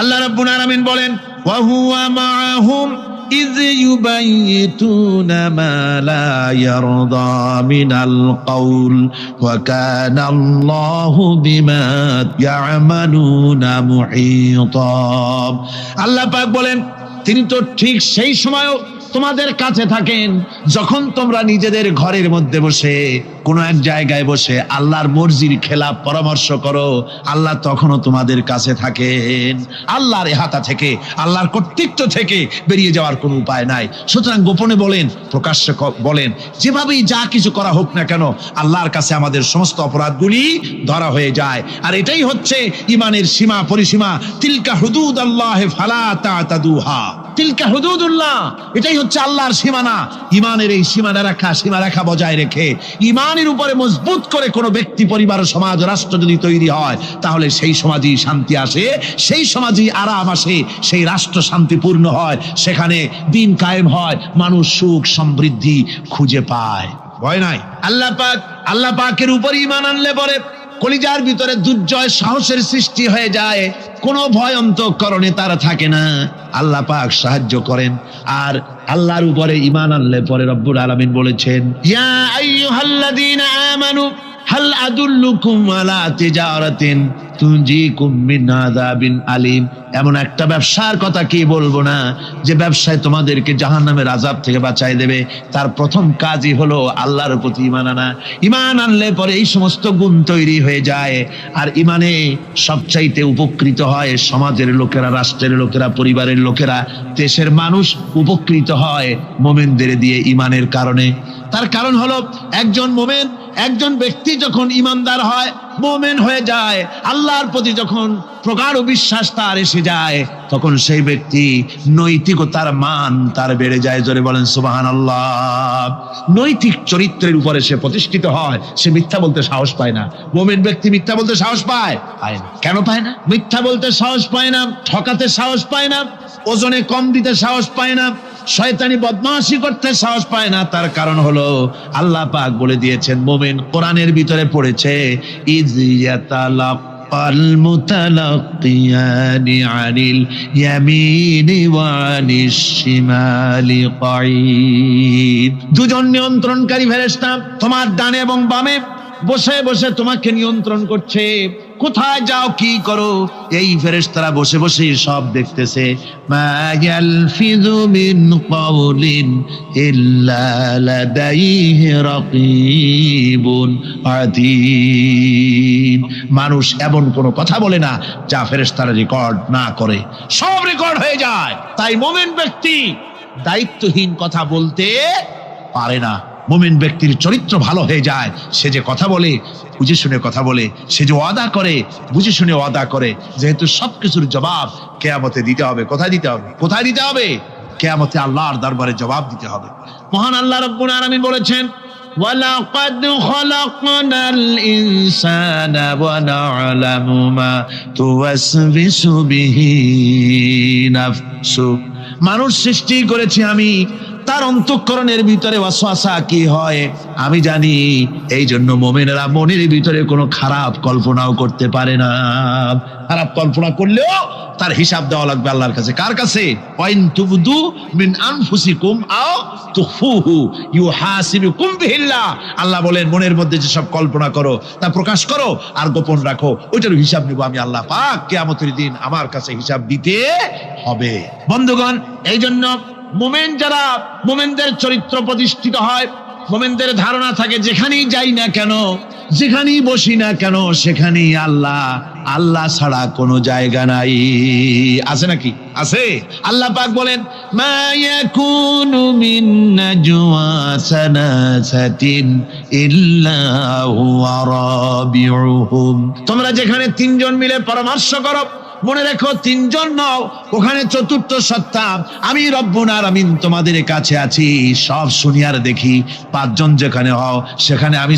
আল্লাহ রাব্বুল আলামিন বলেন ওয়া হুয়া মাআহুম إذ يبيتون ما لا يرضى من القول وكان الله بما يعملون محيطا আল্লাহ পাক বলেন তিনি তো ঠিক সেই সময়ও তোমাদের কাছে থাকেন যখন তোমরা নিজেদের ঘরের মধ্যে বসে কোনো এক জায়গায় বসে আল্লাহর মর্জির খেলাফ পরামর্শ করো, আল্লাহ তখনও তোমাদের কাছে থাকেন। আল্লাহর ইহাতা থেকে, আল্লাহর কর্তৃত্ব থেকে বেরিয়ে যাওয়ার কোনো উপায় নাই। সুতরাং গোপনে বলেন, প্রকাশ্যে বলেন, যেভাবেই যা কিছু করা হোক না কেন, আল্লাহর কাছে আমাদের সমস্ত অপরাধগুলি ধরা হয়ে যায়। আর এটাই হচ্ছে ইমানের সীমা পরিসীমা। তিলকা হুদুদাল্লাহ ফালা তাতাদুহা, তিলকা হুদুদুল্লাহ, এটাই হচ্ছে আল্লাহর সীমানা। ইমানের এই সীমারেখা বজায় রেখে ইমানের উপরে মজবুত করে কোনো ব্যক্তি, পরিবার, সমাজ, রাষ্ট্র যদি তৈরি হয়, তাহলে সেই সমাজেই শান্তি আসে, সেই সমাজেই আরাম আসে, সেই রাষ্ট্র শান্তিপূর্ণ হয়, সেখানে দিন কায়েম হয়, মানুষ সুখ সমৃদ্ধি খুঁজে পায়। ভয় নাই। আল্লাহ পাকের উপর ঈমান আনলে পরে কলিজার ভিতরে দুর্জয় সাহসের সৃষ্টি হয়ে যায়, কোনো ভয় অন্তঃকরণে তার থাকে না। আল্লাহ পাক সাহায্য করেন। আর আল্লাহর উপরে ঈমান আনলে পরে রব্বুল আলামিন বলেছেন ইয়া আইয়ুহাল্লাযীনা আমানু হাল আদুল্লুকুম আলা তিজারাতিন তুনজিকুম মিন আযাবিন আলীম। এমন একটা ব্যবসার কথা কি বলবো না যে ব্যবসায় তোমাদেরকে জাহান্নামের আযাব থেকে বাঁচায় দেবে। তার প্রথম কাজই হলো আল্লাহর প্রতি ঈমান আনা। ঈমান আনলে পরে এই সমস্ত গুণ তৈরি হয়ে যায়। আর ঈমানে সবচাইতে উপকৃত হয় সমাজের লোকেরা, রাষ্ট্রের লোকেরা, পরিবারের লোকেরা, দেশের মানুষ উপকৃত হয় মুমিনদের দিয়ে ঈমানের কারণে। তার কারণ হলো একজন মুমিন, একজন ব্যক্তি যখন ঈমানদার হয়, মুমিন হয়ে যায়, আল্লাহর প্রতি যখন প্রগাঢ় বিশ্বাস তার এসে যায়, তখন সেই ব্যক্তি নৈতিকতার মান তার বেড়ে যায়। জোরে বলেন সুবহানাল্লাহ। নৈতিক চরিত্রের উপরে সে প্রতিষ্ঠিত হয়, সে মিথ্যা বলতে সাহস পায় না। মুমিন ব্যক্তি মিথ্যা বলতে সাহস পায় না। কেন পায় না? মিথ্যা বলতে সাহস পায় না, ঠকাতে সাহস পায় না, ওজনে কম দিতে সাহস পায় না, শয়তানি বদমাশি করতে সাহস পায় না। তার কারণ হলো আল্লাহ পাক বলে দিয়েছেন, মুমিন কোরআনের ভিতরে পড়েছে ইয ইয়াতালাক্কাল মুতালাক্কিয়ানি আনিল ইয়ামিনি ওয়া আনিশ শিমালি কাঈদ। দুজন নিয়ন্ত্রণকারী ফেরেশতা তোমার ডানে এবং বামে বসে বসে তোমাকে নিয়ন্ত্রণ করছে। কোথায় যাও, কি করো, এই ফেরেশতারা বসে বসে সব দেখতেছে। মা ইয়ালফিযু মিন কাওলিন ইল্লা লাদাইহি রাকীবুন আতীদ। মানুষ এমন কোনো কথা বলে না যা ফেরেশতারা রেকর্ড না করে, সব রেকর্ড হয়ে যায়। তাই মুমিন ব্যক্তি দায়িত্বহীন কথা বলতে পারে না। মুমিন ব্যক্তির চরিত্র ভালো হয়ে যায়। সে যে কথা বলে বুঝে শুনে কথা বলে, সে যে ওয়াদা করে বুঝে শুনে ওয়াদা করে। যেহেতু সবকিছুর জবাব কিয়ামতে দিতে হবে। কোথায় দিতে হবে? কোথায় দিতে হবে? কিয়ামতে আল্লাহর দরবারে জবাব দিতে হবে। মহান আল্লাহ রাব্বুল আলামিন বলেছেন ওয়ালাকাদ খালাকনাল ইনসানা ওয়া না'লামু মা তুওয়াসবিসু বিহি নাফসু। মানুষ সৃষ্টি করেছি আমি, তার অন্তঃকরণের ভিতরে ওয়াসওয়াসা কি হয় আমি জানি। এই জন্য মুমিনেরা মনের ভিতরে কোনো খারাপ কল্পনাও করতে পারে না। খারাপ কল্পনা করলেও তার হিসাব দেওয়া লাগবে আল্লাহর কাছে। কার কাছে? ওয়াইন তুবদু মিন আনফুসিকুম আও তুখফুহু ইউহাসিবুকুম বিহিল্লাহ। আল্লাহ বলেন মনের মধ্যে যে সব কল্পনা করো তা প্রকাশ করো আর গোপন রাখো, ওইটার হিসাব নিব আমি আল্লাহ পাক। কিয়ামতের দিন আমার কাছে হিসাব দিতে হবে। বন্ধুগণ, এই জন্য মুমিন যারা, মুমিনদের চরিত্র প্রতিষ্ঠিত হয়, মুমিনদের ধারণা থাকে যেখানেই যাই না কেন, যেখানেই বসি না কেন, সেখানেই আল্লাহ, আল্লাহ ছাড়া কোনো জায়গা নাই। আছে নাকি? আছে। আল্লাহ পাক বলেন মা ইয়াকুনু মিন নাজওয়া সালাসাতিন ইল্লা হুয়া রাবিউহুম। তোমরা যেখানে তিনজন মিলে পরামর্শ করো, মনে রেখো তিনজন নও, ওখানে চতুর্থ সত্তা আমি রব্বুল আলামিন তোমাদের কাছে আছি। সব শুনি আর দেখি। পাঁচজন যেখানে হও সেখানে আমি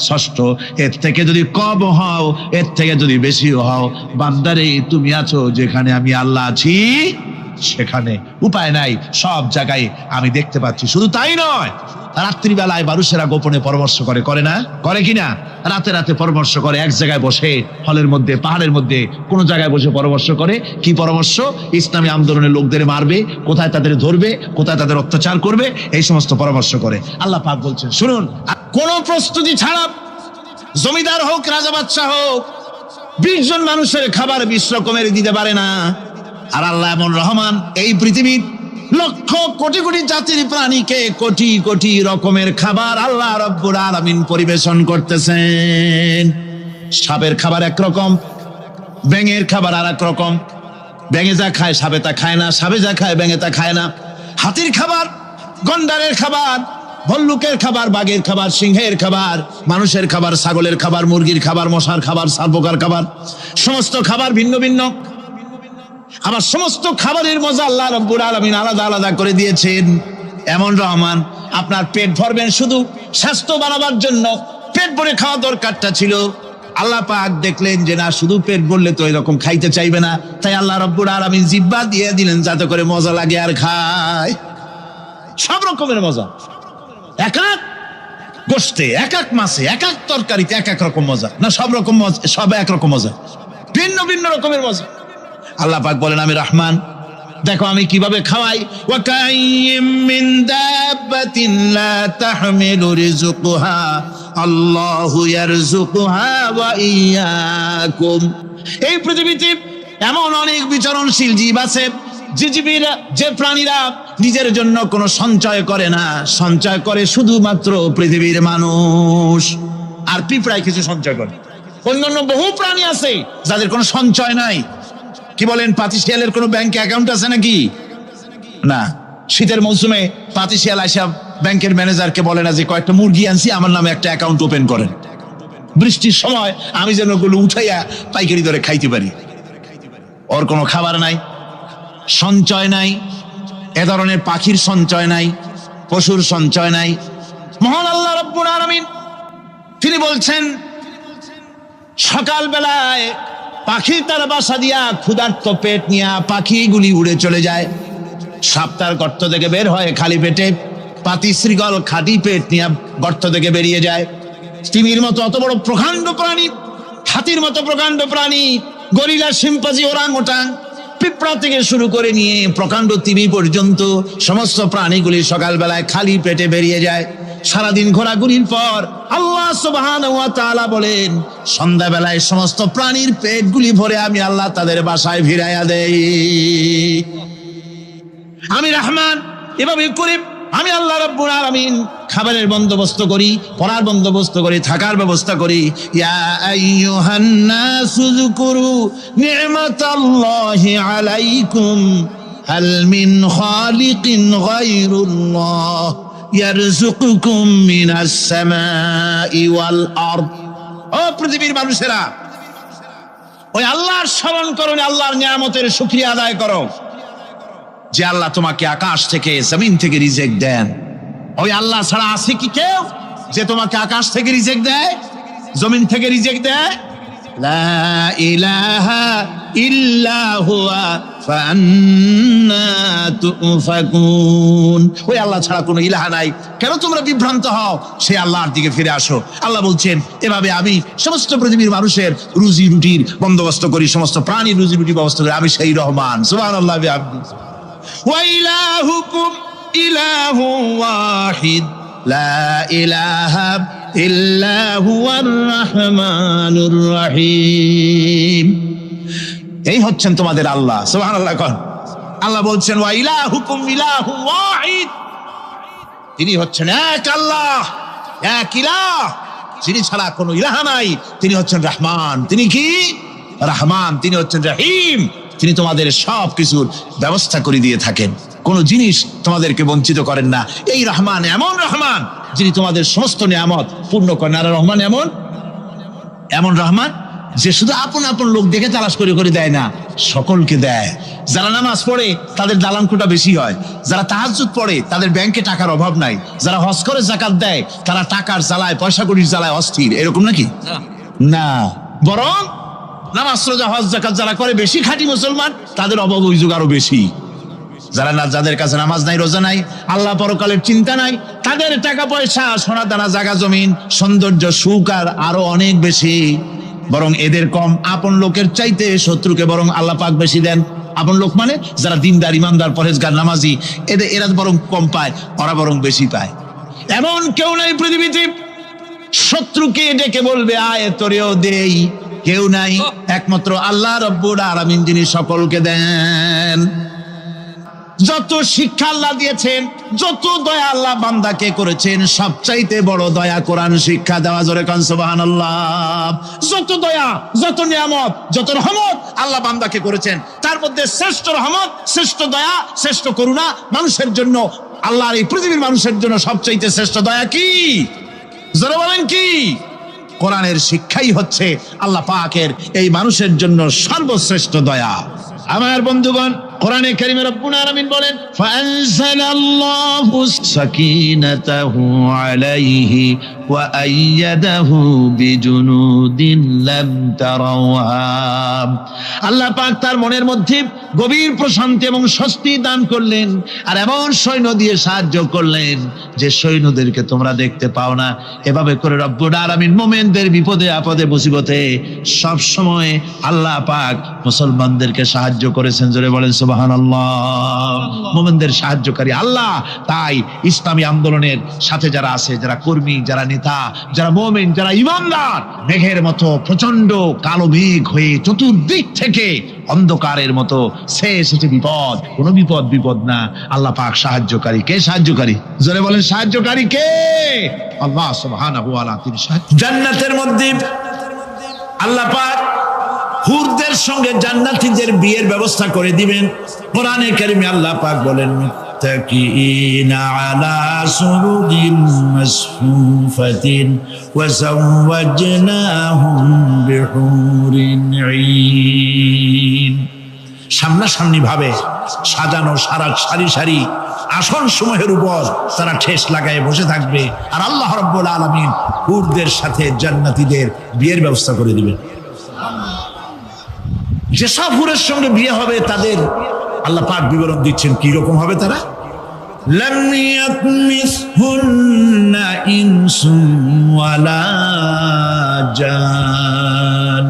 ষষ্ঠ। এর থেকে যদি কম হও, এর থেকে যদি বেশি হও, বান্দারে তুমি আছো যেখানে আমি আল্লাহ আছি সেখানে। উপায় নাই, সব জায়গায় আমি দেখতে পাচ্ছি। শুধু তাই নয়, রাত্রিবেলায় মানুষেরা গোপনে পরামর্শ করে, করে না? করে কিনা? রাতে রাতে পরামর্শ করে, এক জায়গায় বসে, হলের মধ্যে, পাহাড়ের মধ্যে কোন জায়গায় বসে পরামর্শ করে। কি পরামর্শ? ইসলামী আন্দোলনের লোকদের মারবে, কোথায় তাদের ধরবে, কোথায় তাদের অত্যাচার করবে, এই সমস্ত পরামর্শ করে। আল্লাহ পাক বলছেন শুনুন, কোন প্রস্তুতি ছাড়া জমিদার হোক, রাজা বাদশাহ হোক, 20 জন মানুষের খাবার 20 রকমের দিতে পারে না। আর আল্লাহ এমন রহমান, এই পৃথিবীর লক্ষ কোটি কোটি জাতির প্রাণীকে কোটি কোটি রকমের খাবার আল্লাহ রব্বুল আলামিন পরিবেশন করতেছেন। সাপের খাবার একরকম, ব্যাঙের খাবার আর এক রকম। ব্যাঙে যা খায় সাপে তা খায় না, সাপে যা খায় ব্যাঙে তা খায় না। হাতির খাবার, গন্ডারের খাবার, ভল্লুকের খাবার, বাঘের খাবার, সিংহের খাবার, মানুষের খাবার, ছাগলের খাবার, মুরগির খাবার, মশার খাবার, সারপোকার খাবার, সমস্ত খাবার ভিন্ন ভিন্ন। আবার সমস্ত খাবারের মজা আল্লাহ রাব্বুল আলামিন আলাদা আলাদা করে দিয়েছেন। এমন রহমান, আপনার পেট ভরবেন শুধু স্বাস্থ্য বানাবার জন্য, পেট ভরে খাওয়া দরকারটা ছিল। আল্লাহ পাক দেখলেন যে না, শুধু পেট ভরলে তো এরকম খাইতে চাইবে না, তাই আল্লাহ রাব্বুল আলামিন জিহ্বা দিয়ে দিলেন যাতে করে মজা লাগে আর খায়। সব রকমের মজা, এক এক গোশতে, এক এক মাছে, এক এক তরকারিতে এক এক রকম মজা। না সব রকম মজা, সব একরকম মজা, ভিন্ন ভিন্ন রকমের মজা। আল্লাহ পাক বলেন আমি রহমান, দেখো আমি কিভাবে খাওয়াই। ওয়া কাইয়্যিম মিন দাব্বাতিন লা তাহমিলু রিজকুহা আল্লাহু ইয়ারযুকুহা ওয়া ইয়্যাকুম। এই পৃথিবীতে এমন অনেক বিচরণশীল জীব আছে, যে প্রাণীরা নিজের জন্য কোনো সঞ্চয় করে না, সঞ্চয় করে শুধুমাত্র পৃথিবীর মানুষ। আর পিঁপড়ায় কিছু সঞ্চয় করে। অন্যান্য বহু প্রাণী আছে যাদের কোনো সঞ্চয় নাই। কি বলেন, পাতিশিয়ালের কোনো ব্যাংকে অ্যাকাউন্ট আছে নাকি? না। শীতের মৌসুমে পাতিশিয়াল আইসা ব্যাংকের ম্যানেজারকে বলে না যে কয়েকটা মুরগি আনছি, আমার নামে একটা অ্যাকাউন্ট ওপেন করেন, বৃষ্টির সময় আমি যেন ওগুলো উঠাইয়া পাইকারি দরে খাইতে পারি। ওর কোনো খাবার নাই, সঞ্চয় নাই। এ ধরনের পাখির সঞ্চয় নাই, পশুর সঞ্চয় নাই। মহান আল্লাহ রাব্বুল আলামিন তিনি বলছেন, সকাল বেলায় পাখি তার বাসা দিয়া ক্ষুধার্ত পেট নিয়ে পাখিগুলি উড়ে চলে যায়। সাপ তার গর্ত থেকে বের হয় খালি পেটে, পাতি শ্রীগল খাঁটি পেট নিয়ে গর্ত থেকে বেরিয়ে যায়। তিমির মতো অত বড় প্রকাণ্ড প্রাণী, হাতির মতো প্রকাণ্ড প্রাণী, গরিলা, শিম্পাঞ্জি, ওরাংওটাং, পিঁপড়া থেকে শুরু করে নিয়ে প্রকাণ্ড তিমি পর্যন্ত সমস্ত প্রাণীগুলি সকালবেলায় খালি পেটে বেরিয়ে যায়। সারাদিন ঘোরাঘুরির পর আল্লাহ সুবহানাহু ওয়া তাআলা বলেন, সন্ধ্যাবেলায় সমস্ত প্রাণীর পেটগুলি ভরে আমি আল্লাহ তাদের বাসায় ফিরাইয়া দেই। আমি রহমান, এভাবে করে আমি আল্লাহ রাব্বুল আলামিন খাবারের বন্দোবস্ত করি, পড়ার বন্দোবস্ত করি, থাকার ব্যবস্থা করি। ইয়া আইয়ুহান নাসু যকুরু নি'মাতাল্লাহি আলাইকুম হাল মিন খালিকিন গায়রুল্লাহ ইয়ারযুকুকুম মিনাস সামাই ওয়াল আরদ। ও পৃথিবীর মানুষেরা, ওই আল্লাহর স্মরণ করো, আল্লাহর নিয়ামতের শুকরিয়া আদায় করো যে আল্লাহ তোমাকে আকাশ থেকে, জমিন থেকে রিজিক দেন। ওই আল্লাহ ছাড়া আছে কি কেউ যে তোমাকে আকাশ থেকে রিজিক দেয়, জমিন থেকে রিজিক দেয়? লা ইলাহা ইল্লা হুয়া ফান্না তুফাকুন। ওই আল্লাহ ছাড়া কোনো ইলাহা নাই, কেন তোমরা বিভ্রান্ত হও? সেই আল্লাহর দিকে ফিরে আসো। আল্লাহ বলছেন, এভাবে আমি সমস্ত পৃথিবীর মানুষের রুজি রুটির বন্দোবস্ত করি, সমস্ত প্রাণীর রুজি রুটির ব্যবস্থা করি। আমি সেই রহমান। সুবহানাল্লাহ বিহামদিহি। ওয়া ইলাহুকুম ইলাহু ওয়াহিদ লা ইলাহা ইল্লা হুয়ার রাহমানুর রহিম। এই হচ্ছেন তোমাদের আল্লাহ। সুবহানাল্লাহ। আল্লাহ বলছেন, ওয়া ইলাহুকুম ইলাহু ওয়াহিদ, তিনি হচ্ছেন এক আল্লাহ, এক ইলাহ, যিনি ছাড়া কোনো ইলাহা নাই। তিনি হচ্ছেন রহমান। তিনি কি? রহমান। তিনি হচ্ছেন রহিম। তিনি তোমাদের সব কিছুর ব্যবস্থা করে দিয়ে থাকেন, কোনো জিনিস তোমাদেরকে বঞ্চিত করেন না। এই রহমান এমন রহমান যিনি তোমাদের সমস্ত নিয়ামত পূর্ণ করেন। আর রহমান এমন রহমান যে শুধু আপন আপন লোক দেখে তালাশ করে করে দেয় না, সকলকে দেয়। যারা নামাজ পড়ে তাদের দালানকোটা বেশি হয়, যারা তাহাজ্জুদ পড়ে তাদের ব্যাংকে টাকার অভাব নাই, যারা হজ করে যাকাত দেয় তারা টাকার জ্বালায়, পয়সা কড়ির জ্বালায় অস্থির। এরকম নাকি? না, বরং নামাজ রোজা হজ যাকাত যারা করে বেশি খাঁটি মুসলমান, তাদের অভাব অভিযোগ আরো বেশি। যাদের কাছে নামাজ নাই, রোজা নাই, আল্লাহ পরকালের চিন্তা নাই, তাদের টাকা পয়সা, সোনা দানা, জায়গা জমিন, সৌন্দর্য, সুখ আর আরো অনেক বেশি, বরং এদের কম। আপন লোকের চাইতে শত্রুকে বরং আল্লাহ পাক বেশি দেন। আপন লোক মানে যারা দিনদার, ইমানদার, পরেজগার, নামাজি, এরা বরং কম পায়, ওরা বরং বেশি পায়। এমন কেউ নাই পৃথিবীতে শত্রুকে ডেকে বলবে আয় তোরেও দেই, কেউ নাই, একমাত্র আল্লাহ রব্বুল আলামিন যিনি সকলকে দেন। যত শিক্ষা আল্লাহ দিয়েছেন, যত দয়া আল্লাহ বান্দাকে করেছেন, সবচাইতে বড় দয়া কোরআন শিক্ষা দেওয়া। জোরে কান সুবহানাল্লাহ। যত দয়া, যত নিয়ামত, যত রহমত আল্লাহ বান্দাকে করেছেন, তার মধ্যে শ্রেষ্ঠ রহমত, শ্রেষ্ঠ দয়া, শ্রেষ্ঠ করুণা মানুষের জন্য, আল্লাহর এই পৃথিবীর মানুষের জন্য সবচাইতে শ্রেষ্ঠ দয়া কি? জোরে বলেন কি? কোরআনের শিক্ষাই হচ্ছে আল্লাহ পাকের এই মানুষের জন্য সর্বশ্রেষ্ঠ দয়া। আমার বন্ধুগণ, কোরআনে কারীমে রব্বুল আলামিন বলেন ফাআনজালাল্লাহু সাকিনাতাহু আলাইহি ওয়া আইয়াদাহু বিজুনুদিন লাম তারাওহা। আল্লাহ পাক তার মনের মধ্যে গভীর প্রশান্তি এবং স্বস্তি দান করলেন, আর এমন সৈন্য দিয়ে সাহায্য করলেন যে সৈন্যদেরকে তোমরা দেখতে পাও না। এভাবে করে রব্বুল আলামিন মুমিনদের বিপদে আপদে মুসিবতে সব সময় আল্লাহ পাক মুসলমানদেরকে সাহায্য করেছেন। জোরে বলেন সুবহানাল্লাহ। মুমিনদের সাহায্যকারী আল্লাহ। তাই ইসলামী আন্দোলনের সাথে যারা আছে, যারা কর্মী, যারা নেতা, যারা মুমিন, যারা ঈমানদার, মেঘের মতো প্রচন্ড কালো মেঘ হয়ে চতুর্দিক থেকে অন্ধকারের মতো শেষে বিপদ, কোনো বিপদ না। আল্লাহ পাক সাহায্যকারী। কে সাহায্যকারী? জোরে বলেন সাহায্যকারী কে? আল্লাহ সুবহানাহু ওয়া তাআলা। তিনি জান্নাতের মধ্যে আল্লাহ পাক হুরদের সঙ্গে জান্নাতীদের বিয়ের ব্যবস্থা করে দিবেন। কোরআনে কারীমে আল্লাহ পাক বলেন মুত্তাকিইনা আলা সুরুরিন মাসফুফাতিন ওয়া যাওয়াজনাহুম বিহুরিন ঈন। সামনাসামনি ভাবে সাজানো সারি সারি আসন সমূহের উপর তারা ঠেস লাগায় বসে থাকবে, আর আল্লাহ রাব্বুল আলামিন হুরদের সাথে জান্নাতীদের বিয়ের ব্যবস্থা করে দিবেন। যেসব হুরের সঙ্গে বিয়ে হবে তাদের আল্লাহ পাক বিবরণ দিচ্ছেন কি রকম হবে তারা। লাম ইয়াতমিসহুন্না ইনসুন ওয়ালা জান।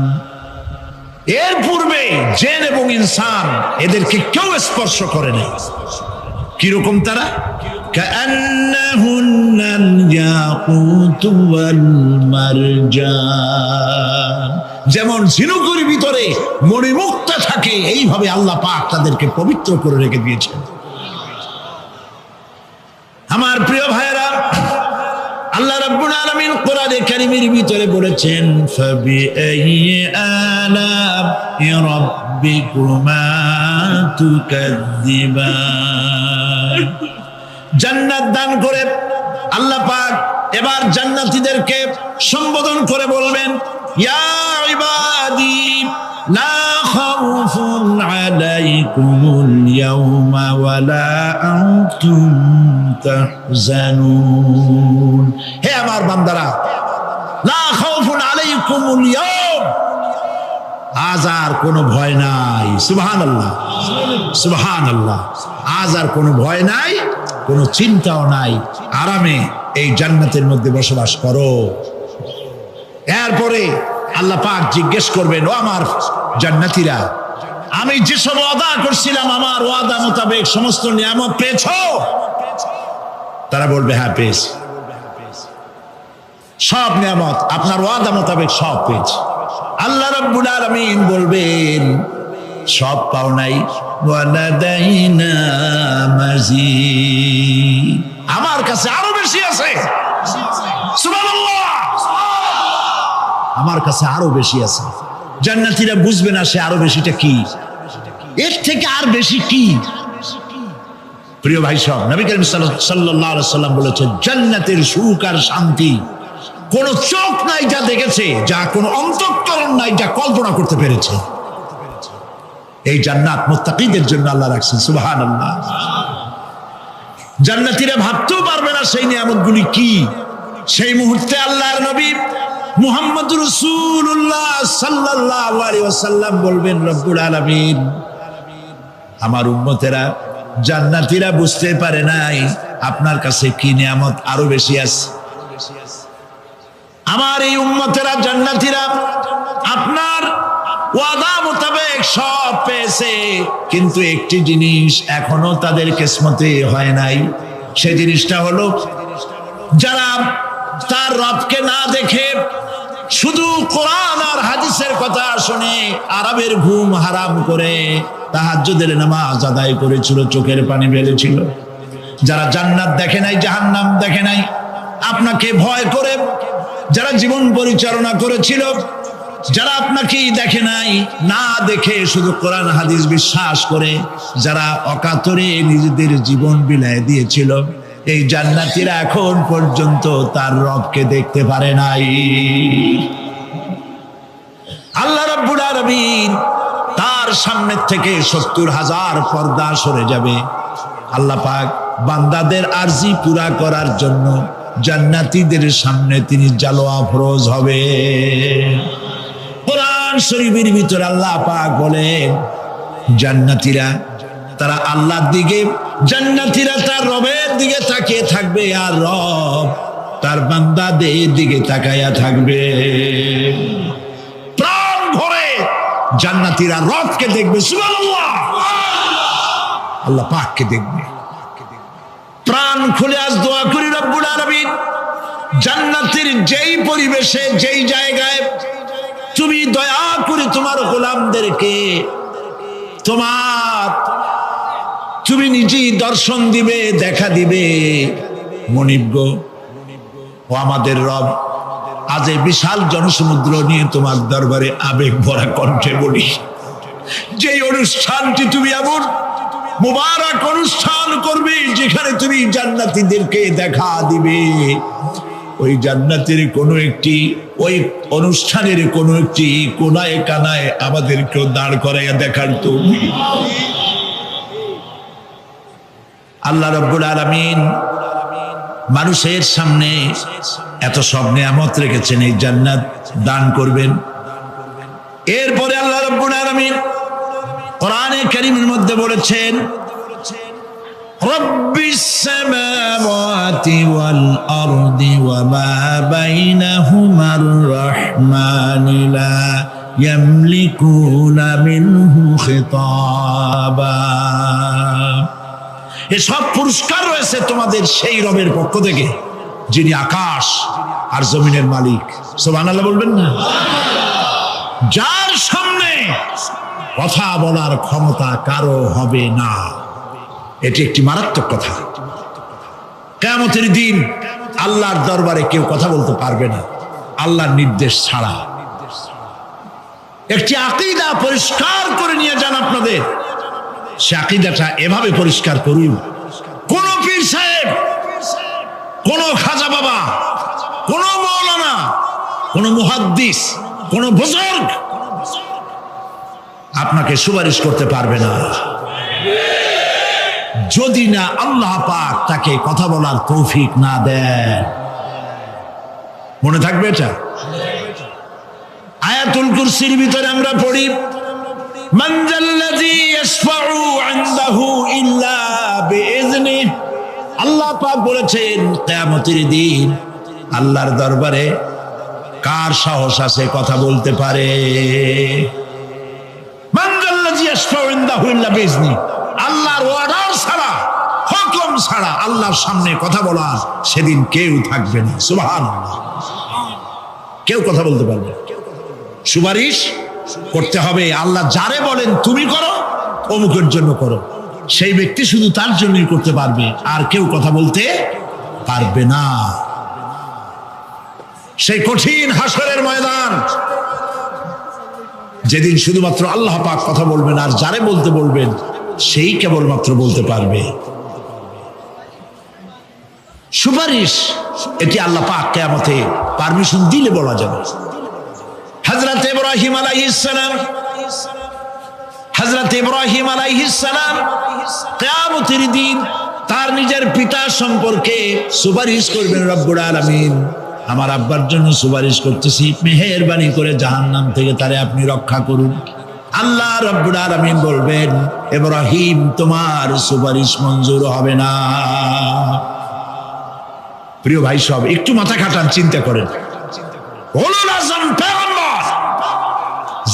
এর পূর্বে জিন এবং ইনসান এদেরকে কেউ স্পর্শ করে নাই। কি রকম তারা? কাআন্নাহুন্নাল ইয়াকুতু ওয়াল মারজান। যেমন ঝিনুকের ভিতরে মণিমুক্তা থাকে, এইভাবে আল্লাহ পাক তাদেরকে পবিত্র করে রেখে দিয়েছেন। আমার প্রিয় ভাইরা, আল্লাহ রাব্বুল আলামিন কোরআনে কারীমের ভিতরে বলেছেন ফাবিআইয়ি আলা'i রাব্বিকুমা তুকাযযিবান। জান্নাত দান করে আল্লাহ পাক এবার জান্নাতীদেরকে সম্বোধন করে বলবেন ইয়া ইবাদি লা খাউফুন আলাইকুমুল ইয়াওমা ওয়ালা আনতুম তাহজানুন। হে আমার বান্দারা, লা খাউফুন আলাইকুমুল ইয়াওম, আজ আর কোনো ভয় নাই। সুবহানাল্লাহ, সুবহানাল্লাহ। আজ আর কোনো ভয় নাই, কোনো চিন্তাও নাই, আরামে এই জান্নাতের মধ্যে বসবাস করো। এরপরে আল্লাহ পাক জিজ্ঞেস করবেন ও আমার জান্নাতীরা, আমি যেসব ওয়াদা করছিলাম আমার ওয়াদা মোতাবেক সমস্ত নিয়ামত পেয়েছো? তারা বলবে হ্যাঁ পেয়েছি, সব নিয়ামত আপনার ওয়াদা মোতাবেক সব পেয়েছি। আল্লাহ রাব্বুল আলামিন বলবেন সব পাও নাই, ওয়ালাদাইনা মাজিদ, আমার কাছে আরো বেশি আছে। সুবহানাল্লাহ, আমার কাছে আরো বেশি আছে। জান্নাতীরা বুঝবে না সে আরো বেশিটা কি, এর থেকে আর বেশি কি। প্রিয় ভাই সব, নবী করিম সাল্লাল্লাহু আলাইহি সাল্লাম বলেছেন জান্নাতের সুখ আর শান্তি কোন চোখ নাই যা দেখেছে, যা কোন অন্তঃকরণ নাই যা কল্পনা করতে পেরেছে। এই জান্নাত মুত্তাকিদের জন্য আল্লাহ রাখছেন। সুবহানাল্লাহ। জান্নাতীরা ভাবতেও পারবে না সেই নিয়ামতগুলি কি। সেই মুহূর্তে আল্লাহর নবী মুহাম্মদুর রাসূলুল্লাহ সাল্লাল্লাহু আলাইহি ওয়াসাল্লাম বলবেন রব্বুল আলামিন আমার উম্মতেরা জান্নাতীরা বুঝতে পারে নাই আপনার কাছে কি নিয়ামত আরো বেশি আছে। আমার এই উম্মতেরা জান্নাতীরা আপনার ওয়াদা মোতাবেক সব পেয়েছে, কিন্তু একটি জিনিস এখনো তাদের কিসমতে হয় নাই। সেই জিনিসটা হলো যারা তার রবকে না দেখে শুধু কোরআন আর হাদিসের কথা শুনে আরামের ঘুম হারাম করে তাহাজ্জুদের নামাজ আদায় করেছিল, চোখের পানি ফেলেছিল। যারা জান্নাত দেখে নাই, জাহান্নাম দেখে নাই, আপনাকে ভয় করে যারা জীবন পরিচালনা করেছিল, যারা আপনাকে দেখে নাই, না দেখে শুধু কোরআন হাদিস বিশ্বাস করে যারা অকাতরে নিজেদের জীবন বিলায় দিয়েছিল, এই জান্নাতীরা এখন পর্যন্ত তার রবকে দেখতে পারে নাই। আল্লাহ রাব্বুল আলামিন তার সামনে থেকে ৭০,০০০ পর্দা সরে যাবে। আল্লাহ পাক বান্দাদের আরজি পুরা করার জন্য জান্নাতীদের সামনে তিনি জালোয়া ফরজ হবে। কোরআন শরীফের ভিতরে আল্লাহ পাক বলেন জান্নাতীরা তারা আল্লাহর দিকে, জান্নাতীরা তার রবের দিকে তাকিয়ে থাকবে, আর রব তার বান্দাদের দিকে তাকায়া থাকবে। প্রাণ ভরে জান্নাতীরা রবকে দেখবে, সুবহানাল্লাহ, আল্লাহ পাককে দেখবে। প্রাণ খুলে আজ দোয়া করি রব্বুল আলামিন জান্নাতের যেই পরিবেশে, যেই জায়গায় তুমি দয়া করে তোমার গোলামদেরকে তুমি নিজেই দর্শন দিবে, দেখা দিবে। মনিব গো, ও আমাদের রব, আজ এই বিশাল জনসমুদ্র নিয়ে তোমার দরবারে আবেগ ভরা কণ্ঠে বলি, যেই অনুষ্ঠানটি তুমি এমন মুবারক অনুষ্ঠান করবে যেখানে তুমি জান্নাতীদেরকে দেখা দিবে, ওই জান্নাতের কোনো একটি, ওই অনুষ্ঠানের কোনো একটি কোনায় কানায় আমাদেরকেও দাঁড় করাইয়া দেখার তৌফিক। আল্লাহ রাব্বুল আলামিন মানুষের সামনে এত সব নিয়ামত রেখেছেন, এই জান্নাত দান করবেন। এরপরে আল্লাহ রাব্বুল আলামিন কোরআনে কারীমের মধ্যে বলেছেন রব্বিস সামাওয়াতি ওয়াল আরদি ওয়া মা বাইনাহুমার রাহমানি লা ইয়ামলিকুনা মিনহু খিতাবা। এসব পুরস্কার রয়েছে তোমাদের সেই রবের পক্ষ থেকে যিনি আকাশ আর জমিনের মালিক। সুবহানাল্লাহ বলবেন না? যার সামনে কথা বলার ক্ষমতা কারো হবে না। এটি একটি মারাত্মক কথা। কিয়ামতের দিন আল্লাহর দরবারে কেউ কথা বলতে পারবে না আল্লাহর নির্দেশ ছাড়া। একটি আকীদা পরিষ্কার করে নিয়ে যান আপনাদের। সে আকীদাটা এভাবে পরিষ্কার করুন, কোন পীর সাহেব, কোন খাজা বাবা, কোন মাওলানা, কোন মুহাদ্দিস, কোন বুজুর্গ আপনাকে সুপারিশ করতে পারবে না যদি না আল্লাহ পাক তাকে কথা বলার তৌফিক না দেন। মনে থাকবে এটা। আয়াতুল কুরসির ভিতরে আমরা পড়ি মান যাল্লাযী ইয়াশফাউ ইনদাহু ইল্লা বিইজনিহি। আল্লাহ পাক বলেছেন কিয়ামতের দিন আল্লাহর দরবারে কার সাহস আছে কথা বলতে পারে। মান যাল্লাযী ইয়াশফাউ ইনদাহু ইল্লা বিইজনিহি, আল্লাহর অর্ডার ছাড়া, হুকুম ছাড়া আল্লাহর সামনে কথা বলার সেদিন কেউ থাকবে না। সুবহানাল্লাহ। কেউ কথা বলতে পারবে না। সুপারিশ করতে হবে আল্লাহ যারে বলেন তুমি করো, অমুকের জন্য করো, সেই ব্যক্তি শুধু তার জন্যই করতে পারবে, আর কেউ কথা বলতে পারবে না। সেই কঠিন হাসরের ময়দান যেদিন শুধুমাত্র আল্লাহ পাক কথা বলবেন, আর যারে বলতে বলবেন সেই কেবলমাত্র বলতে পারবে। সুপারিশ এটি আল্লাহ পাক কিয়ামতে পারমিশন দিলে বলা যাবে। হযরত ইব্রাহিম আলাইহিস সালাম কিয়ামতের দিন তার নিজের পিতা সম্পর্কে সুপারিশ করবেন। রব্বুল আলামিন, আমার আব্বার জন্য সুপারিশ করতেছি, মেহেরবানি করে জাহান্নাম থেকে তারে আপনি রক্ষা করুন। আল্লাহ রাব্বুল আলামিন বলবেন, ইব্রাহিম তোমার সুপারিশ মঞ্জুর হবে না। প্রিয় ভাই সব, একটু মাথা খাটান, চিন্তা করেন। উলুল আযম পয়গম্বর,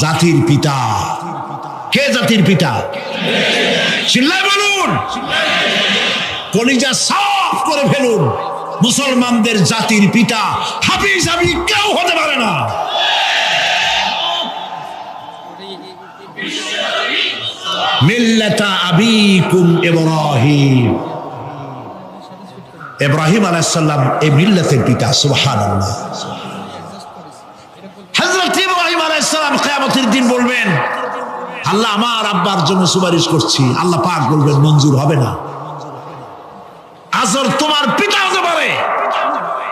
জাতির পিতা। কে জাতির পিতা? চিল্লায় বলুন, কলিজা সাফ করে ফেলুন। মুসলমানদের জাতির পিতা হাফিজ আমি কেউ হতে পারে না। মিল্লাতা আবিকুম ইব্রাহিম, ইব্রাহিম আলাইহিস সালাম এই মিল্লাতের পিতা। সুবহানাল্লাহ। হযরত ইব্রাহিম আলাইহিস সালাম কিয়ামতের দিন বলবেন, আল্লাহ আমার আব্বার জন্য সুপারিশ করছি। আল্লাহ পাক বলবেন মঞ্জুর হবে না। আজর তোমার পিতা হতে পারে,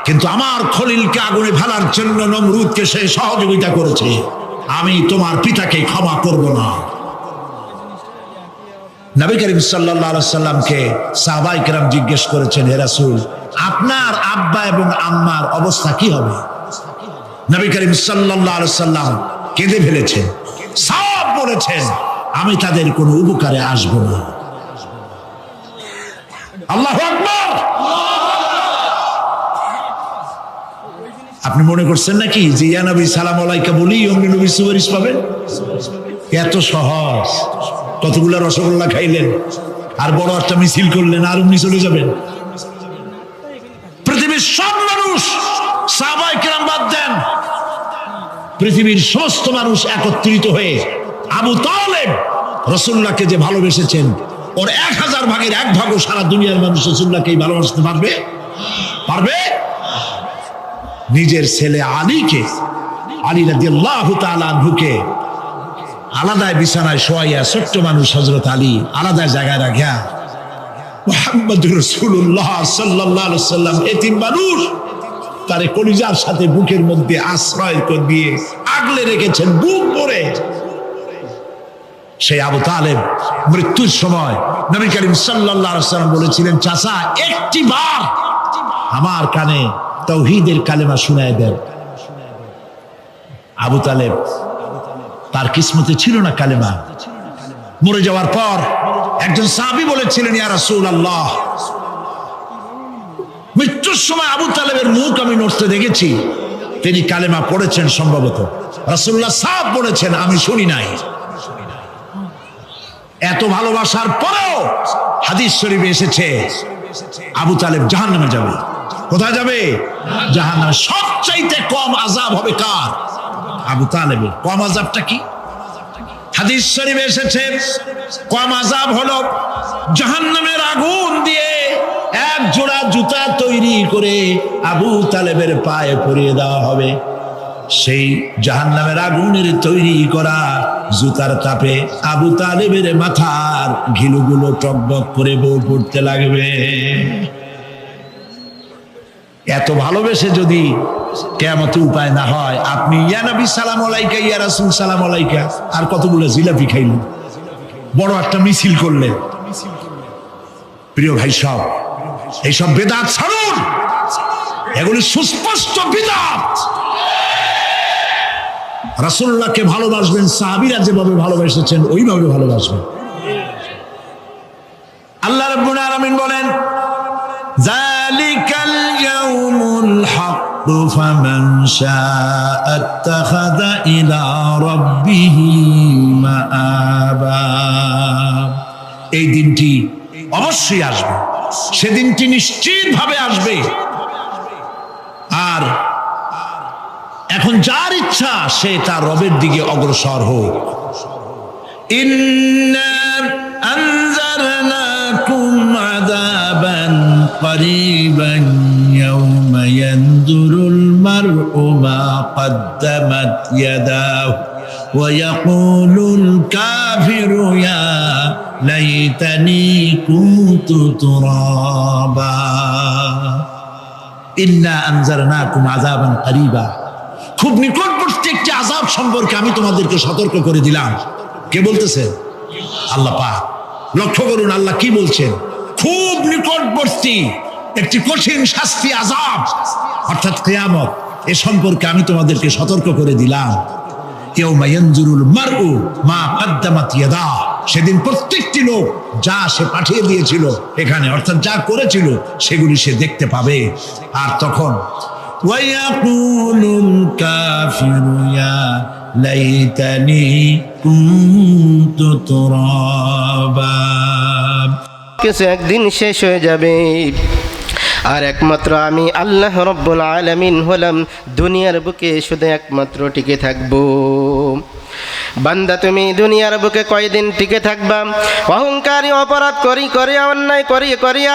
কিন্তু আমার খলিলকে আগুনে ফেলার জন্য নমরুদকে সে সহযোগিতা করেছে, আমি তোমার পিতাকে ক্ষমা করব না। নবী করিম সাল্লাল্লাহু আলাইহি সাল্লামকে সাহাবায়ে কেরাম জিজ্ঞেস করেছেন, হে রাসূল, আপনার আব্বা এবং আম্মার অবস্থা কি হবে? নবী করিম সাল্লাল্লাহু আলাইহি সাল্লাম কেঁদে ফেলেছেন, সব বলেছেন, আমি তাদের কোনো উপকারে আসব না। আল্লাহু আকবার। আপনি মনে করছেন নাকি যে ইয়া নবী সালাম আলাইকা বলি অমনি নবী সুপারিশ পাবেন? এত সহজ। কতগুলা রসগোল্লা খাইলেন আর বড় একটা মিছিল করলেন আর অমনি চলে যাবেন? পৃথিবীর সব মানুষ, সাহাবায়ে কেরাম বাদ দেন, পৃথিবীর সমস্ত মানুষ একত্রিত হয়ে আবু তালেব রাসূলুল্লাহকে যে ভালোবেসেছেন, ওর 1000 ভাগের 1 ভাগও সারা দুনিয়ার মানুষ রাসূলুল্লাহকেই ভালোবাসতে পারবে? পারবে? নিজের ছেলে আলীকে, আলী রাদিয়াল্লাহু তাআলা আনহুকে আলাদায় বিছানায় শোয়াইয়া, ছোট্ট মানুষ হযরত আলী আলাদা জায়গায় রাখিয়া মুহাম্মদুর রাসূলুল্লাহ সাল্লাল্লাহু আলাইহি ওয়াসাল্লাম এতিম মানুষ তারে কলিজার সাথে বুকের মধ্যে আশ্রয় করে দিয়ে আগলে রেখেছেন বুক ভরে। সেই আবু তালেব মৃত্যুর সময় নবী করিম সাল্লাল্লাহু আলাইহি ওয়াসাল্লাম বলেছিলেন, চাচা একটি বার আমার কানে তাওহীদের কালেমা শুনায় দেন। আবু তালেব, তার কিসমতে ছিল না কালেমা। মরে যাওয়ার পর একজন সাহাবী বলেছিলেন, ইয়া রাসূলুল্লাহ, মৃত্যুর সময় আবু তালেবের মুখ আমি নড়তে দেখেছি, তিনি কালেমা পড়েছেন সম্ভবত। রাসূলুল্লাহ সাহেব বলেছেন, আমি শুনি নাই। এত ভালোবাসার পরেও হাদিস শরীফে এসেছে আবু তালেব জাহান্নামে যাবে। কোথায় যাবে? জাহান্নামে। সবচাইতে কম আযাব হবে কার? আবু তালেবের। কম আযাবটা কি? হাদিস শরীফে এসেছে কম আযাব হলো জাহান্নামের আগুন দিয়ে এক জোড়া জুতা তৈরি করে আবু তালেবের পায়ে পরিয়ে দেওয়া হবে। সেই জাহান্নামের আগুনের তৈরি করা জুতার তাপে আবু তালেবের মাথার ঘিলুগুলো টকবক করে বউ পড়তে লাগবে। এত ভালোবেসে যদি কিয়ামতে উপায় না হয়, আপনি ইয়া নবী সালাম আলাইকা, ইয়া রাসূল সালাম আলাইকা আর কতগুলো জিলাপি খাইলেন, বড় একটা মিছিল করলেন। প্রিয় ভাই সব, এইসব বিদআত ছাড়ুন, এগুলি সুস্পষ্ট বিদআত। রাসূলুল্লাহকে ভালোবাসবেন, সাহাবীরা যেভাবে ভালোবেসেছেন ওইভাবে ভালোবাসবেন। আল্লাহ রাব্বুল আলামিন বলেন, যালিকাল ইয়াউমুল হক ফামান শাআ আত্তাখাযা ইলা রাব্বিহি মাআবা। এই দিনটি অবশ্যই আসবে, সেদিনটি নিশ্চিতভাবে আসবে। আর এখন যার ইচ্ছা সে তার রবের দিকে অগ্রসর হোক। ইন্না আনজারনাকুম আযাবান করিবান ইয়াওমা ইয়ানজুরুল মার'উ মা কদ্দামাত ইয়াদাহু ওয়া ইয়াকুলুল কাফিরু ইয়া লাইতানি কুনতু তুরাবা। ইন্না আনজারনাকুম আযাবান করিবা, খুব নিকটবর্তী একটি আযাব সম্পর্কে আমি তোমাদেরকে সতর্ক করে দিলাম। কে বলতেছে? আল্লাহ পাক। লক্ষ্য করুন আল্লাহ কি বলছেন, খুব নিকটবর্তী একটি কঠিন শাস্তি, আযাব অর্থাৎ কিয়ামত, এ সম্পর্কে আমি তোমাদেরকে সতর্ক করে দিলাম। ইয়াউমা ইয়ানজুরুল মারউ মা কদ্দামাত ইয়াদা, সেদিন প্রত্যেকটি লোক যা সে পাঠিয়ে দিয়েছিল এখানে, অর্থাৎ যা করেছিল সেগুলি সে দেখতে পাবে। আর তখন ওয়ায়াকুলুল কাফিরু ইয়া লাইতানি কুনতু তুরাবা। কিছু একদিন শেষ হয়ে যাবে, আর একমাত্র আমি আল্লাহ রব্বুল আলামিন হলাম দুনিয়ার বুকে শুধু একমাত্র টিকে থাকবো। বান্দা তুমি দুনিয়ার বুকে কয়দিন টিকে থাকবা? অহংকারী অপরাধ করিয়া অন্যায় করিয়া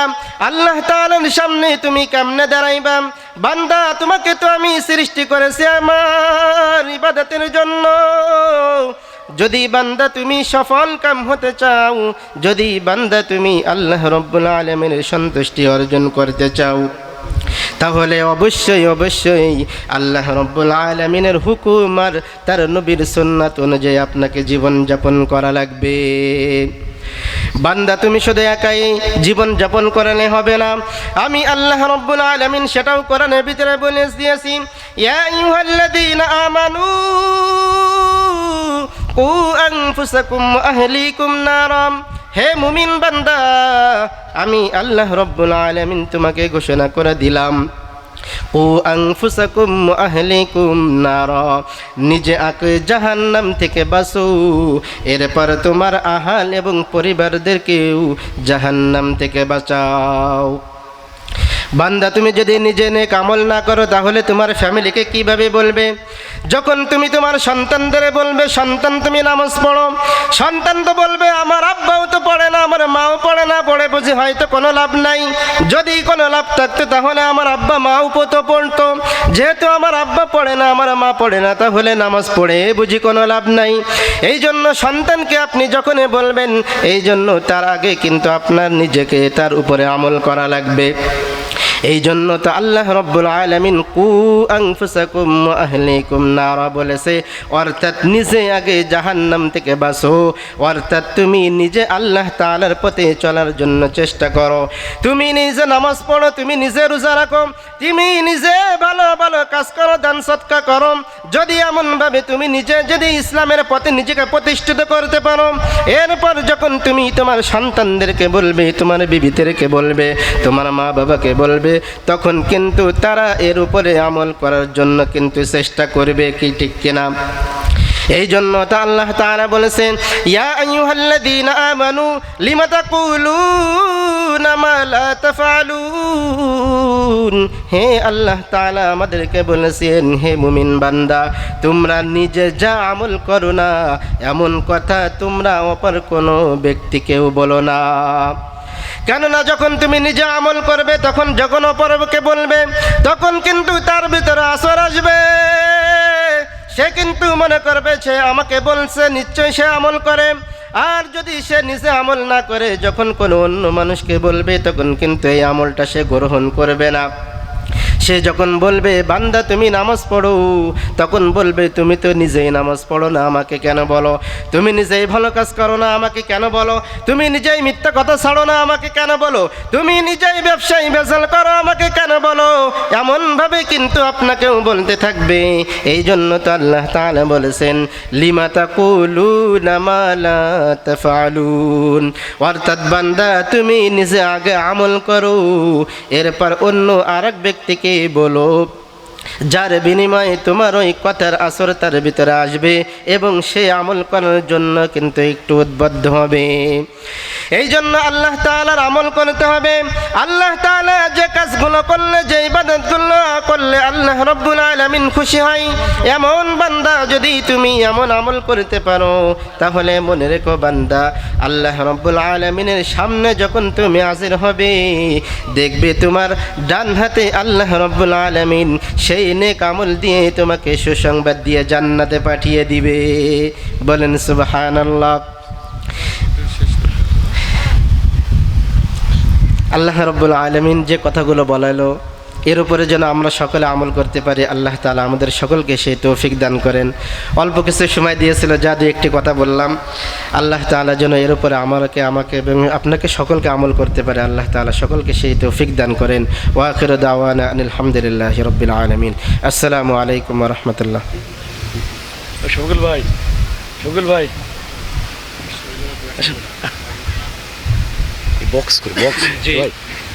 আল্লাহ তাআলার সামনে তুমি কেমনে দাঁড়াইবা? বান্দা তোমাকে তো আমি সৃষ্টি করেছি আমার ইবাদতের জন্য। যদি বান্দা তুমি সফল কাম হতে চাও, যদি বান্দা তুমি আল্লাহ রব্বুল আলামিনের সন্তুষ্টি অর্জন করতে চাও, তাহলে অবশ্যই আল্লাহ রব্বুল আলামিনের হুকুম আর তার নবীর সুন্নাত অনুযায়ী আপনাকে জীবন যাপন করা লাগবে। বান্দা তুমি শুধু একাই জীবন যাপন করলে হবে না, আমি আল্লাহ রব্বুল আলামিন সেটাও কোরআনের ভিতরে বলে দিয়েছি, ইয়া আইয়ুহাল্লাযীনা আমানু কু আনফুসাকুম ওয়া আহলিকুম নারাম। হে মুমিন বান্দা, আমি আল্লাহ রব্বুল আলামিন তোমাকে ঘোষণা করে দিলাম, কু আনফুসাকুম ওয়া আহলিকুম নারা, নিজে আগে জাহান্নাম থেকে বাঁচো, এরপর তোমার আহাল এবং পরিবারদেরকেও জাহান্নাম থেকে বাঁচাও। বান্দা তুমি যদি নিজে নেক আমল না করো তাহলে তোমার ফ্যামিলিকে কিভাবে বলবে? যখন তুমি তোমার সন্তানদের বলবে সন্তান তুমি নামাজ পড়ো, সন্তান তো বলবে আমার আব্বাও তো পড়ে না, আমার মাও পড়ে না, পড়ে বুঝি হয়তো কোনো লাভ নাই। যদি কোনো লাভ থাকতো তাহলে আমার আব্বা মাও তো পড়তো, যেহেতু আমার আব্বা পড়ে না, আমার মা পড়ে না, তাহলে নামাজ পড়ে বুঝি কোনো লাভ নাই। এই জন্য সন্তানকে আপনি যখনই বলবেন, এই জন্য তার আগে কিন্তু আপনার নিজেকে তার উপরে আমল করা লাগবে। এই জন্য তো আল্লাহ রব্বুল আলামিন কু আনফুসাকুম ওয়া আহলিকুম নারা বলেছে, অর্থাৎ নিজে আগে জাহান্নাম থেকে বাঁচো, অর্থাৎ তুমি নিজে আল্লাহ তাআলার পথে চলার জন্য চেষ্টা করো। তুমি নিজে নামাজ পড়ো, তুমি নিজে রোজা রাখো, তুমি নিজে ভালো ভালো কাজ করো, দান সদকা করো। যদি এমনভাবে তুমি নিজে যদি ইসলামের পথে নিজেকে প্রতিষ্ঠিত করতে পারো, এরপর যখন তুমি তোমার সন্তানদেরকে বলবে, তোমার বিবিদেরকে বলবে, তোমার মা বাবাকে বলবে, তখন কিন্তু তারা এর উপরে আমল করার জন্য কিন্তু চেষ্টা করবে, কি ঠিক কিনা? এই জন্য তো আল্লাহ তাআলা বলেছেন, ইয়া আইয়ুহাল্লাযীনা আমানু লিমা তাকুলুনা মা লা তাফআলুন। হে আল্লাহ তাআলা আমাদেরকে বলেছেন, হে মুমিন বান্দা, তোমরা নিজে যা আমল করো না এমন কথা তোমরা অপর কোনো ব্যক্তিকেও বলো না। কেননা যখন তুমি নিজে আমল করবে, তখন যখন অপরকে বলবে, তখন কিন্তু তার ভিতরে আসর আসবে। সে কিন্তু মনে করবে সে আমাকে বলছে, নিশ্চয়ই সে আমল করে। আর যদি সে নিজে আমল না করে যখন কোনো অন্য মানুষকে বলবে, তখন কিন্তু এই আমলটা সে গ্রহণ করবে না। সে যখন বলবে বান্দা তুমি নামাজ পড়ো, তখন বলবে তুমি তো নিজেই নামাজ পড়ো না, আমাকে কেন বলো? তুমি নিজেই ভালো কাজ করো না, আমাকে কেন বলো? তুমি নিজেই মিথ্যা কথা ছাড়ো না, আমাকে কেন বলো? তুমি নিজেই ব্যবসায়ী ভেজাল করো, আমাকে কেন বলো? এমনভাবে কিন্তু আপনাকেও বলতে থাকবে। এই জন্য তো আল্লাহ তাআলা বলেছেন, লিমা তাকুলুনা মা লা তাফআলুন, অর্থাৎ বান্দা তুমি নিজে আগে আমল করো, এরপর অন্য আরেক ব্যক্তিকে বলো, যার বিনিময়ে তোমার ওই কথার আসর তার ভিতরে আসবে এবং সে আমল করার জন্য কিন্তু একটু উদ্বুদ্ধ হবে। এই জন্য আল্লাহ তাআলার আমল করতে হবে। আল্লাহ তাআলা যে কাজগুলো করলে, যে ইবাদতগুলো করলে আল্লাহ রব্বুল আলামিন খুশি হয়, এমন বান্দা যদি তুমি এমন আমল করতে পারো, তাহলে মনে রেখো বান্দা, আল্লাহ রব্বুল আলামিনের সামনে যখন তুমি হাজির হবে, দেখবে তোমার ডান হাতে আল্লাহ রব্বুল আলামিন সেই নেক আমল দিয়ে তোমাকে সুসংবাদ দিয়ে জান্নাতে পাঠিয়ে দিবে। বলেন সুবহানাল্লাহ। আল্লাহ রব্বুল আলামিন যে কথাগুলো বলালো, এর উপরে যেন আমরা সকলে আমল করতে পারি, আল্লাহ তাআলা আমাদের সকলকে সেই তৌফিক দান করেন। অল্প কিছু সময় দিয়েছিল, যা দু একটি কথা বললাম, আল্লাহ তাআলা যেন এর উপরে আমাকে এবং আপনাকে সকলকে আমল করতে পারে, আল্লাহ তাআলা সকলকে সেই তৌফিক দান করেন। ওয়া আখিরু দাওয়ানা আনিল হামদুলিল্লাহি রাব্বিল আলামিন। আসসালামু আলাইকুম ওয়া রাহমাতুল্লাহ। শকুল ভাই বক্স করে বক্স ভাই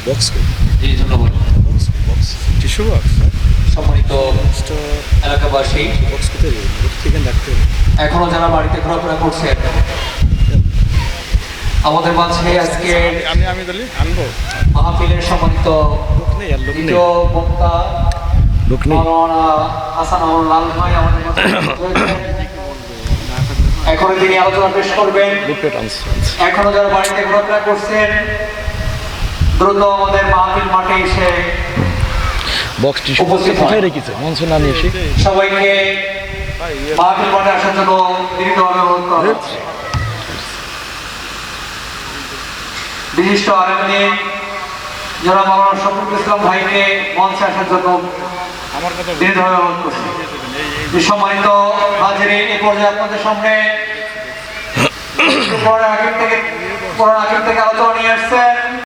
বক্স করে জি ধন্যবাদ। টিস্যু বক্স সম্মানিত এলাকাবাসী, বক্স কোথায় থেকে রাখতে হবে এখনো যারা বাড়িতে ঘোরাফেরা করছেন, আমাদের মাঝে আজকে আমি তাহলে আনবো মাহফিলের সম্মানিত লোক নেই আর লোক নেই দ্বিতীয় বক্তা লোক নেই মাওলানা হাসান আউল লাল ভাই আমাদের মাঝে রয়েছেন। এখনো তিনি আলোচনা পেশ করবেন। লিফলেট আনছি এখনো যারা বাড়িতে ঘোরাফেরা করছেন, দ্রুত আমাদের মাহফিল মাঠে এসে বক্স টিস্যু উপস্থিত হন। কোথায় রেখেছে মঞ্চ না নিয়ে এসে সবাইকে মাহফিল মাঠে আসার জন্য বিনীতভাবে অনুরোধ করা হচ্ছে। বিশিষ্ট আলেমদের যারা মাওলানা শফিকুল ইসলাম ভাইকে মঞ্চে আসার জন্য আমার কথা বিনীতভাবে অনুরোধ করছি। সম্মানিত হাজিরিন, এই পর্যায়ে আপনাদের সামনে কোরআন হাকিম থেকে আলোচনা নিয়ে আসছেন